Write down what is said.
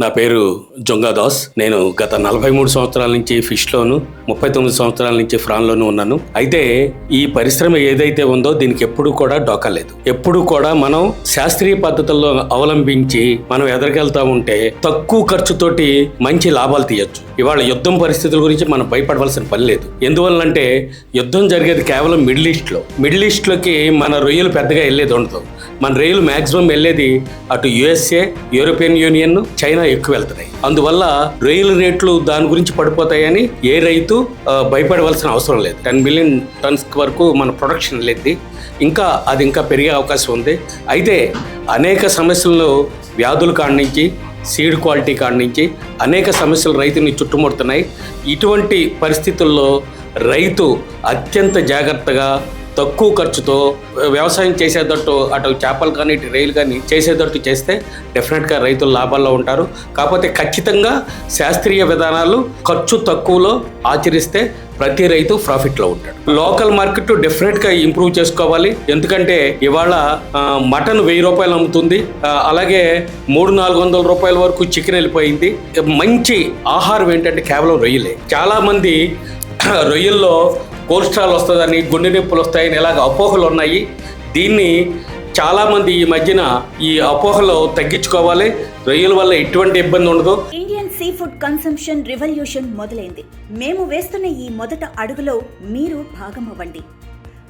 నా పేరు జొంగాదాస్. నేను గత 43 సంవత్సరాల నుంచి ఫిష్లోను, 39 సంవత్సరాల నుంచి ఫ్రాన్లోను ఉన్నాను. అయితే ఈ పరిశ్రమ ఏదైతే ఉందో దీనికి ఎప్పుడు కూడా డోకా లేదు. ఎప్పుడు కూడా మనం శాస్త్రీయ పద్ధతుల్లో అవలంబించి మనం ఎదరికెళ్తా ఉంటే తక్కువ ఖర్చుతోటి మంచి లాభాలు తీయొచ్చు. ఇవాళ యుద్ధం పరిస్థితుల గురించి మనం భయపడవలసిన పని లేదు. ఎందువల్లంటే యుద్ధం జరిగేది కేవలం మిడిల్ ఈస్ట్లోకి మన రొయ్యలు పెద్దగా వెళ్ళేది ఉండదు. మన రొయ్యలు మ్యాక్సిమం వెళ్ళేది అటు యుఎస్ఏ, యూరోపియన్ యూనియన్, చైనా ఎక్కువ వెళ్తున్నాయి. అందువల్ల రొయ్యల రేట్లు దాని గురించి పడిపోతాయని ఏ రైతు భయపడవలసిన అవసరం లేదు. 10 మిలియన్ టన్స్ వరకు మన ప్రొడక్షన్ వెళ్ళేది. అది ఇంకా పెరిగే అవకాశం ఉంది. అయితే అనేక సమస్యలను వ్యాధుల కాడి నుంచి, సీడ్ క్వాలిటీ కాడి నుంచి అనేక సమస్యలు రైతుని చుట్టుముడుతున్నాయి. ఇటువంటి పరిస్థితుల్లో రైతు అత్యంత జాగ్రత్తగా తక్కువ ఖర్చుతో వ్యవసాయం చేసేటట్టు అటు చేపలు కానీ ఇటు రొయ్యలు కానీ చేసేటట్టు చేస్తే డెఫినెట్గా రైతులు లాభాల్లో ఉంటారు. కాకపోతే ఖచ్చితంగా శాస్త్రీయ విధానాలు ఖర్చు తక్కువలో ఆచరిస్తే ప్రతి రైతు ప్రాఫిట్లో ఉంటాడు. లోకల్ మార్కెట్ డెఫినెట్గా ఇంప్రూవ్ చేసుకోవాలి. ఎందుకంటే ఇవాళ మటన్ 1000 రూపాయలు అమ్ముతుంది, అలాగే 300-400 రూపాయల వరకు చికెన్ వెళ్ళిపోయింది. మంచి ఆహారం ఏంటంటే కేవలం రొయ్యలే. చాలామంది రొయ్యల్లో కొలెస్ట్రాల్ వస్తుందని, గుండె నొప్పులు వస్తాయని ఇలాగ అపోహలు ఉన్నాయి. దీన్ని చాలామంది ఈ మధ్యన ఈ అపోహలు తగ్గించుకోవాలి. రొయ్యల వల్ల ఎటువంటి ఇబ్బంది ఉండదు. Indian sea food consumption revolution మొదలైంది. మేము వేస్తున్న ఈ మొదట అడుగులో మీరు భాగం అవ్వండి.